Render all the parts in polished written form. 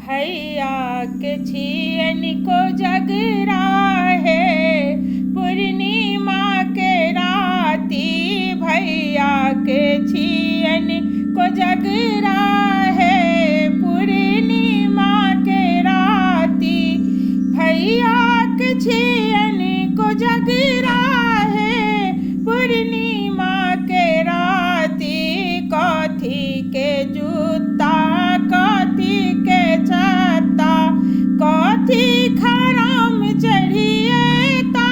भैया के छियन को जगरा है पूर्णिमा के राती। भैया के छियन को जगरा है पूर्णिमा के राती। भैया के छियन को जगरा है पूर्णिमा के राती। कथी के जूता कथी के छत्ता कथी खराम चढ़िएता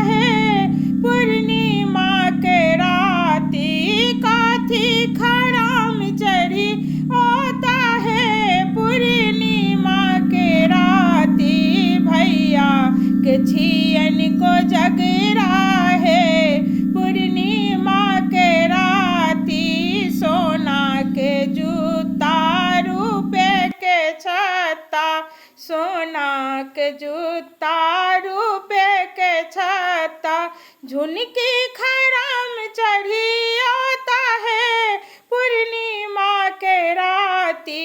है पूर्णिमा के राती। कथी खराम चढ़ी होता है पूर्णिमा के राती। भैया के छियन को जगरा है पूर्णिमा के राती। सोना के जूता रुपए के छत्ता सोना के जूता रुपए के छत्ता झुनकी खराम चढ़ी होता है पूर्णिमा के राती।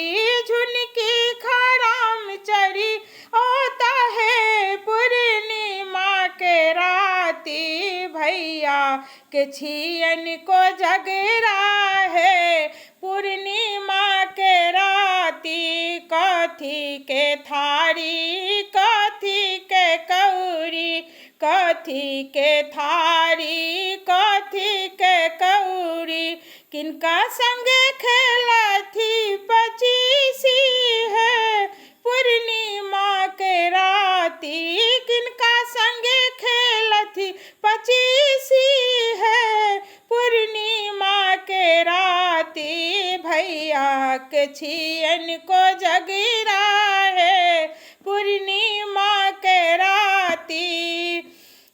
झुनकी खराम चढ़ी होता है पूर्णिमा के राती। भैया के छियन को जगरा है पूर्णिमा के राती। कथी के थारी कथी के कौरी कथी के थारी कथी के कौरी किनका संगे खेलथी पचीसी है पूर्णिमा के राती। किनका संगे खेलथी पचीसी है पूर्णिमा के राती। भैया के छियन को जगरा है पूर्णिमा के राती।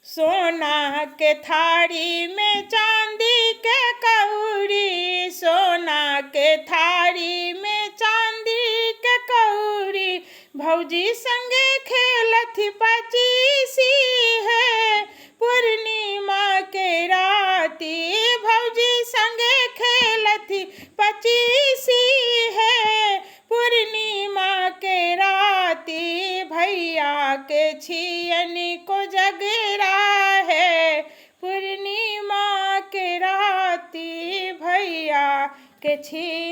सोना के थारी में चांदी के कौरी सोना के थारी में चांदी के कौरी भौजी संगे खेलथी पचीसी है पूर्णिमा के राती। भौजी संगे खेलथी पचीसी है पूर्णिमा के राती। भैया के छियन को जगरा है पूर्णिमा के राती। भैया के छियन